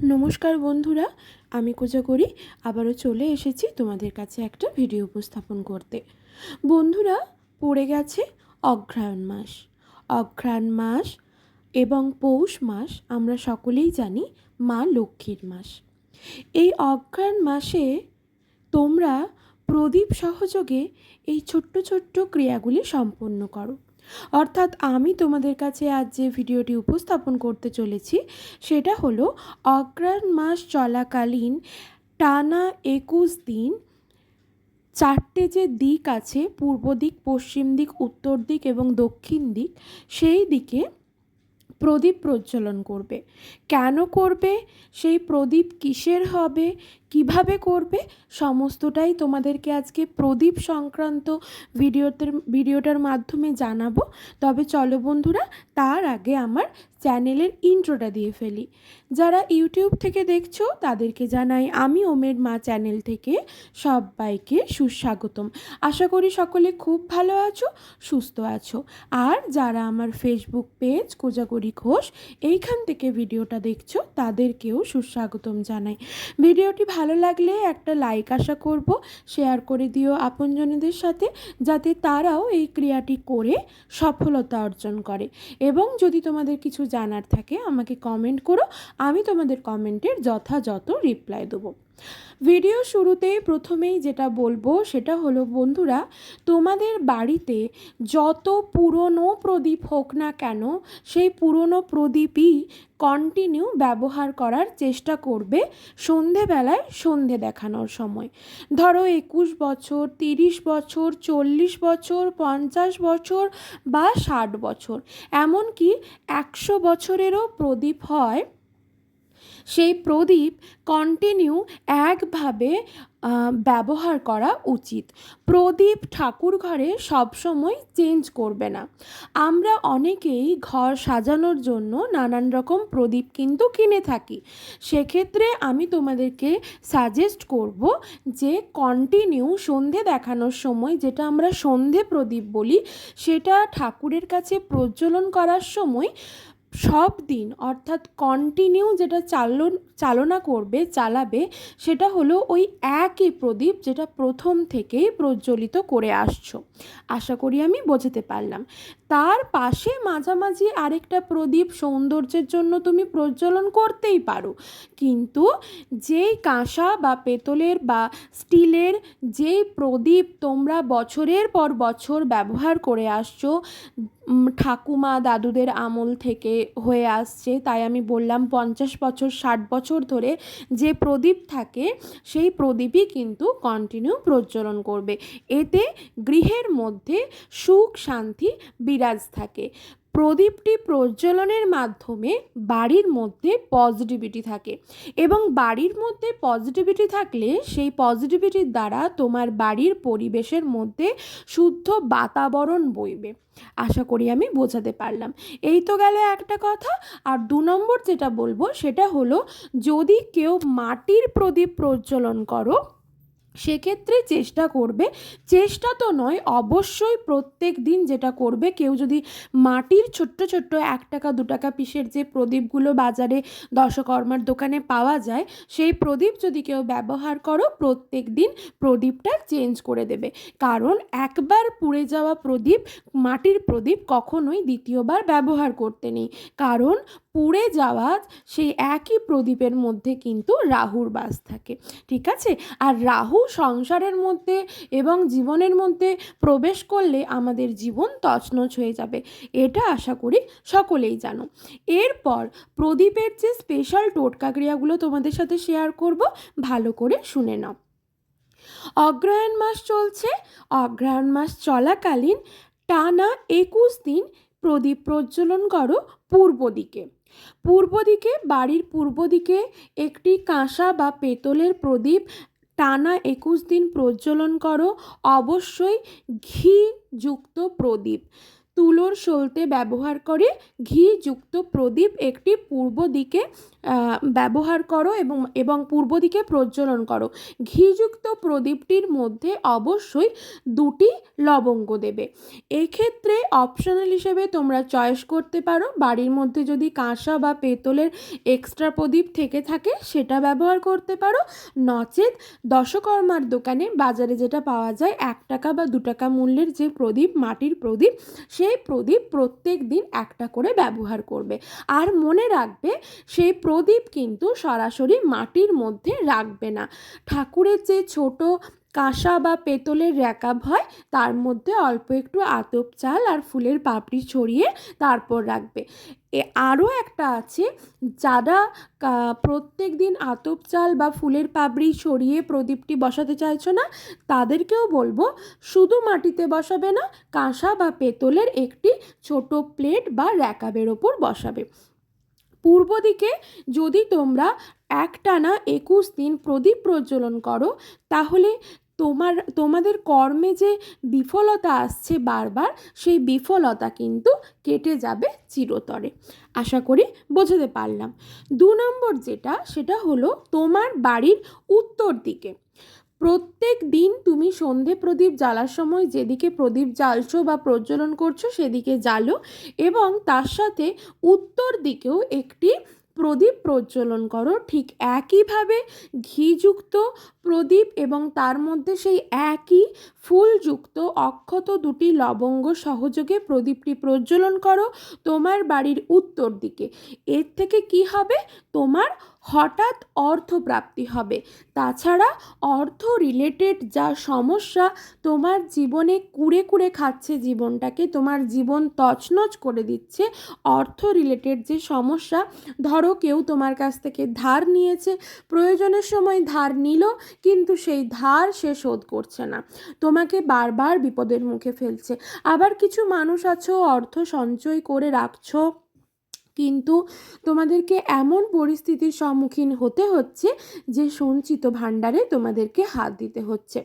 নমস্কার বন্ধুরা, আমি কোজাগরি আবারও চলে এসেছি তোমাদের কাছে একটা ভিডিও উপস্থাপন করতে। বন্ধুরা, পড়ে গেছে অগ্রহায়ণ মাস। অগ্রহায়ণ মাস এবং পৌষ মাস আমরা সকলেই জানি মা লক্ষ্মীর মাস। এই অগ্রহায়ণ মাসে তোমরা প্রদীপ সহযোগে এই ছোট্ট ছোট্ট ক্রিয়াগুলি সম্পন্ন করো। অর্থাৎ আমি তোমাদের কাছে আজ যে ভিডিওটি উপস্থাপন করতে চলেছি সেটা হলো অগ্রহায়ণ মাস চলাকালীন টানা 21 দিন চারটে যে দিক আছে, পূর্ব দিক, পশ্চিম দিক, উত্তর দিক এবং দক্ষিণ দিক, সেই দিকে প্রদীপ প্রজ্বলন করবে। কেন করবে, সেই প্রদীপ কিসের হবে, কিভাবে করবে, সমস্তটাই তোমাদেরকে আজকে প্রদীপ সংক্রান্ত ভিডিওটার মাধ্যমে জানাবো। তবে চলো বন্ধুরা, তার আগে আমার চ্যানেলের ইন্ট্রোটা দিয়ে ফেলি। যারা ইউটিউব থেকে দেখছো তাদেরকে জানাই আমি ওমের মা চ্যানেল থেকে সবাইকে সুস্বাগতম। আশা করি সকলে খুব ভালো আছো, সুস্থ আছো। আর যারা আমার ফেসবুক পেজ কোজাগরি ঘোষ এইখান থেকে ভিডিওটা দেখছো তাদেরকেও সুস্বাগতম জানাই। ভিডিওটি ভালো লাগলে একটা লাইক আশা করব, শেয়ার করে দিও আপনজনদের সাথে, যাতে তারাও এই ক্রিয়াটি করে সফলতা অর্জন করে। এবং যদি তোমাদের কিছু জানার থাকে আমাকে কমেন্ট করো, আমি তোমাদের কমেন্টের যথাযথ রিপ্লাই দেবো। ভিডিও শুরুতেই প্রথমেই যেটা বলবো সেটা হলো বন্ধুরা, তোমাদের বাড়িতে যত পুরনো প্রদীপ হোক না কেন, সেই পুরনো প্রদীপই কন্টিনিউ ব্যবহার করার চেষ্টা করবে সন্ধেবেলায়, সন্ধে দেখানোর সময়। ধরো 21 বছর, 30 বছর, 40 বছর, 50 বছর বা 60 বছর, এমনকি 100 বছরেরও প্রদীপ হয়। সেই প্রদীপ কন্টিনিউ একভাবে ব্যবহার করা উচিত। প্রদীপ ঠাকুর ঘরে সবসময় চেঞ্জ করবে না। আমরা অনেকেই ঘর সাজানোর জন্য নানান রকম প্রদীপ কিন্তু কিনে থাকি। সেক্ষেত্রে আমি তোমাদেরকে সাজেস্ট করব যে কন্টিনিউ সন্ধে দেখানোর সময়, যেটা আমরা সন্ধে প্রদীপ বলি, সেটা ঠাকুরের কাছে প্রজ্বলন করার সময় সব দিন, অর্থাৎ কন্টিনিউ যেটা চালাবে সেটা হলো ওই একই প্রদীপ যেটা প্রথম থেকেই প্রজ্বলিত করে আসছো। আশা করি আমি বোঝাতে পারলাম। তার পাশে মাঝামাঝি আরেকটা প্রদীপ সৌন্দর্যের জন্য তুমি প্রজ্বলন করতেই পারো, কিন্তু যেই কাঁসা বা পেতলের বা স্টিলের যেই প্রদীপ তোমরা বছরের পর বছর ব্যবহার করে আসছো, ঠাকুমা দাদুদের আমল থেকে হয়ে আসছে, তাই আমি বললাম 50 বছর 60 বছর ধরে যে প্রদীপ থাকে সেই প্রদীপই কিন্তু কন্টিনিউ প্রজ্বলন করবে। এতে গৃহের মধ্যে সুখ শান্তি বিরাজ থাকে। প্রদীপটি প্রজ্বলনের মাধ্যমে বাড়ির মধ্যে পজিটিভিটি থাকে, এবং বাড়ির মধ্যে পজিটিভিটি থাকলে সেই পজিটিভিটির দ্বারা তোমার বাড়ির পরিবেশের মধ্যে শুদ্ধ বাতাবরণ বইবে। আশা করি আমি বোঝাতে পারলাম। এই তো গেল একটা কথা। আর 2 নম্বর যেটা বলবো সেটা হলো, যদি কেউ মাটির প্রদীপ প্রজ্বলন করো সেক্ষেত্রে চেষ্টা করবে, চেষ্টা তো নয়, অবশ্যই প্রত্যেক দিন যেটা করবে, কেউ যদি মাটির ছোট্ট ছোট্ট 1 টাকা 2 টাকা পিসের যে প্রদীপগুলো বাজারে দশকর্মার দোকানে পাওয়া যায়, সেই প্রদীপ যদি কেউ ব্যবহার করো, প্রত্যেক দিন প্রদীপটা চেঞ্জ করে দেবে। কারণ একবার পুড়ে যাওয়া প্রদীপ, মাটির প্রদীপ কখনোই দ্বিতীয়বার ব্যবহার করতে নেই। কারণ পুড়ে যাওয়া সেই একই প্রদীপের মধ্যে কিন্তু রাহুর বাস থাকে, ঠিক আছে? আর রাহু সংসারের মধ্যে এবং জীবনের মধ্যে প্রবেশ করলে আমাদের জীবন তছনছ হয়ে যাবে, এটা আশা করি সকলেই জানো। এরপর প্রদীপের যে স্পেশাল টোটকা ক্রিয়াগুলো তোমাদের সাথে শেয়ার করব, ভালো করে শুনে নাও। অগ্রহায়ণ মাস চলছে। অগ্রহায়ণ মাস চলাকালীন টানা 21 দিন প্রদীপ প্রজ্বলন করো পূর্ব দিকে। পূর্ব দিকে, বাড়ির পূর্ব দিকে একটি কাঁসা বা পেতলের প্রদীপ টানা 21 দিন প্রজ্বলন করো। অবশ্যই ঘিযুক্ত প্রদীপ। তুলোর সলতে ব্যবহার করে ঘিযুক্ত প্রদীপ একটি পূর্ব দিকে ব্যবহার করো এবং পূর্ব দিকে প্রজ্বলন করো। ঘিযুক্ত প্রদীপটির মধ্যে অবশ্যই 2টি লবঙ্গ দেবে। এক্ষেত্রে অপশনাল হিসেবে তোমরা চয়েস করতে পারো, বাড়ির মধ্যে যদি কাঁসা বা পেতলের এক্সট্রা প্রদীপ থেকে থাকে সেটা ব্যবহার করতে পারো, নচেত দশকর্মার দোকানে বাজারে যেটা পাওয়া যায় 1 টাকা বা 2 টাকা মূল্যের যে প্রদীপ, মাটির প্রদীপ, সেই প্রদীপ প্রত্যেক দিন একটা করে ব্যবহার করবে। আর মনে রাখবে সেই প্রদীপ কিন্তু সরাসরি মাটির মধ্যে রাখবে না। ঠাকুরের যে ছোট কাঁসা বা পেতলের র্যাকাব হয় তার মধ্যে অল্প একটু আতপ চাল আর ফুলের পাপড়ি ছড়িয়ে তারপর রাখবে। আরও একটা আছে, যারা প্রত্যেক দিন আতপ চাল বা ফুলের পাপড়ি ছড়িয়ে প্রদীপটি বসাতে চাইছো না, তাদেরকেও বলবো শুধু মাটিতে বসাবে না, কাঁসা বা পেতলের একটি ছোট প্লেট বা র্যাকাবের ওপর বসাবে। পূর্ব দিকে যদি তোমরা একটানা 21 দিন প্রদীপ প্রজ্বলন করো, তাহলে তোমাদের কর্মে যে বিফলতা আসছে বারবার, সেই বিফলতা কিন্তু কেটে যাবে চিরতরে। আশা করি বোঝাতে পারলাম। 2 নম্বর সেটা হলো তোমার বাড়ির উত্তর দিকে। প্রত্যেক দিন তুমি সন্ধে প্রদীপ জ্বালার সময় যেদিকে প্রদীপ জ্বালছো বা প্রজ্বলন করছো সেদিকে জ্বালো, এবং তার সাথে উত্তর দিকেও একটি প্রদীপ প্রজ্বলন করো। ঠিক একইভাবে ঘিযুক্ত প্রদীপ এবং তার মধ্যে সেই একই ফুলযুক্ত অক্ষত 2টি লবঙ্গ সহযোগে প্রদীপটি প্রজ্বলন করো তোমার বাড়ির উত্তর দিকে। এর থেকে কি হবে? তোমার হঠাৎ অর্থপ্রাপ্তি হবে। তাছাড়া অর্থ রিলেটেড যা সমস্যা তোমার জীবনে কুড়ে কুড়ে খাচ্ছে, জীবনটাকে তোমার জীবন তছনছ করে দিচ্ছে, অর্থ রিলেটেড যে সমস্যা, ধরো কেউ তোমার কাছ থেকে ধার নিয়েছে, প্রয়োজনের সময় ধার নিল কিন্তু সেই ধার সে শোধ করছে না, তোমাকে বারবার বিপদের মুখে ফেলছে। আবার কিছু মানুষ আছো অর্থ সঞ্চয় করে রাখছো, কিন্তু তোমাদেরকে এমন পরিস্থিতির সম্মুখীন হতে হচ্ছে যে সঞ্চিত ভাণ্ডারে তোমাদেরকে হাত দিতে হচ্ছে।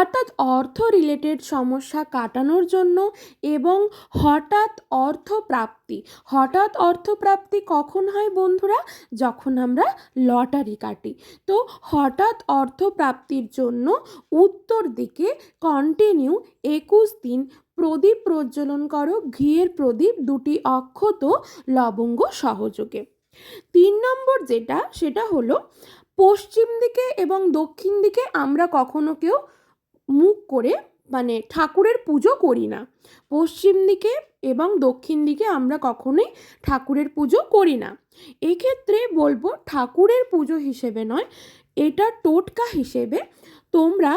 অর্থাৎ অর্থ রিলেটেড সমস্যা কাটানোর জন্য এবং হঠাৎ অর্থপ্রাপ্তি কখন হয় বন্ধুরা? যখন আমরা লটারি কাটি। তো হঠাৎ অর্থপ্রাপ্তির জন্য উত্তর দিকে কন্টিনিউ 21 দিন প্রদীপ প্রজ্বলন করো, ঘিয়ের প্রদীপ 2টি অক্ষত লবঙ্গ সহযোগে। 3 নম্বর সেটা হলো পশ্চিম দিকে এবং দক্ষিণ দিকে আমরা কখনো কেউ মুখ করে ঠাকুরের পুজো করি না। পশ্চিম দিকে এবং দক্ষিণ দিকে আমরা কখনোই ঠাকুরের পুজো করি না। এক্ষেত্রে বলবো ঠাকুরের পুজো হিসেবে নয়, এটা টোটকা হিসেবে তোমরা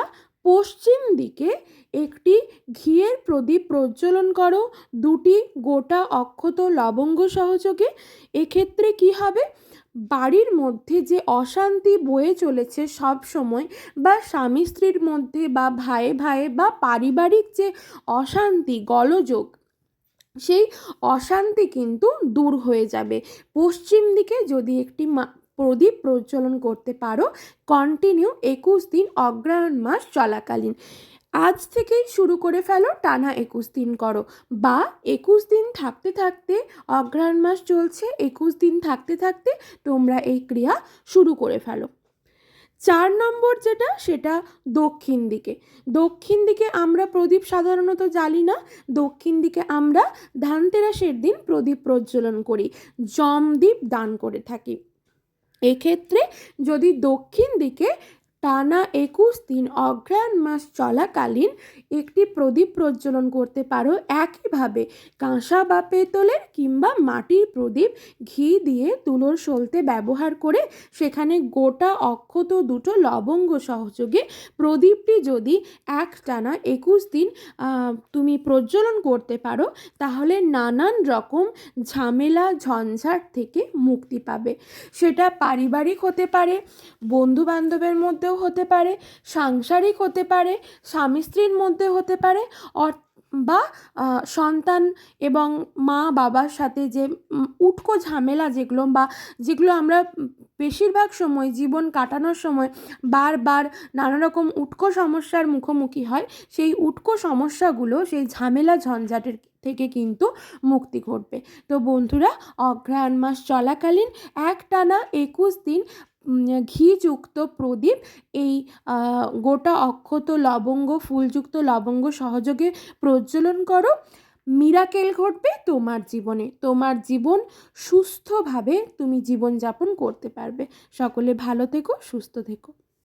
পশ্চিম দিকে একটি ঘিয়ের প্রদীপ প্রজ্বলন করো 2টি গোটা অক্ষত লবঙ্গ সহযোগে। এক্ষেত্রে কি হবে? বাড়ির মধ্যে যে অশান্তি বয়ে চলেছে সব সময়, বা স্বামী স্ত্রীর মধ্যে বা ভাইয়ে ভাইয়ে বা পারিবারিক যে অশান্তি গোলযোগ, সেই অশান্তি কিন্তু দূর হয়ে যাবে পশ্চিম দিকে যদি একটি প্রদীপ প্রজ্বলন করতে পারো কন্টিনিউ 21 দিন অগ্রহায়ণ মাস চলাকালীন। আজ থেকেই শুরু করে ফেলো, টানা 21 দিন করো, বা 21 দিন থাকতে থাকতে, অগ্রহায়ণ মাস চলছে, 21 দিন থাকতে থাকতে তোমরা এই ক্রিয়া শুরু করে ফেলো। 4 নম্বর সেটা দক্ষিণ দিকে আমরা প্রদীপ সাধারণত জ্বালি না। দক্ষিণ দিকে আমরা ধানতেরাসের দিন প্রদীপ প্রজ্বলন করি, জমদীপ দান করে থাকি। এক্ষেত্রে যদি দক্ষিণ দিকে টানা 21 দিন অগ্রহায়ণ মাস চলাকালীন একটি প্রদীপ প্রজ্বলন করতে পারো, একইভাবে কাঁসা বা পেতলের কিংবা মাটির প্রদীপ ঘি দিয়ে তুলোর সলতে ব্যবহার করে সেখানে গোটা অক্ষত 2টো লবঙ্গ সহযোগে প্রদীপটি যদি একটানা 21 দিন তুমি প্রজ্বলন করতে পারো, তাহলে নানান রকম ঝামেলা ঝঞ্ঝাট থেকে মুক্তি পাবে। সেটা পারিবারিক হতে পারে, বন্ধু বান্ধবের মধ্যেও হতে পারে, সাংসারিক হতে পারে, স্বামী স্ত্রীর মধ্যে হতে পারে, বা সন্তান এবং মা বাবার সাথে যে উটকো ঝামেলা যেগুলো আমরা বেশিরভাগ সময় জীবন কাটানোর সময় বারবার নানা রকম উটকো সমস্যার মুখোমুখি হয়, সেই উটকো সমস্যাগুলো, সেই ঝামেলা ঝঞ্ঝাটের থেকে কিন্তু মুক্তি ঘটবে। তো বন্ধুরা, অগ্রহায়ণ মাস চলাকালীন একটানা 21 দিন ঘিযুক্ত প্রদীপ এই গোটা অক্ষত লবঙ্গ, ফুলযুক্ত লবঙ্গ সহযোগে প্রজ্বলন করো। মিরাকেল ঘটবে তোমার জীবনে, তোমার জীবন সুস্থভাবে তুমি জীবনযাপন করতে পারবে। সকলে ভালো থেকো, সুস্থ থেকো।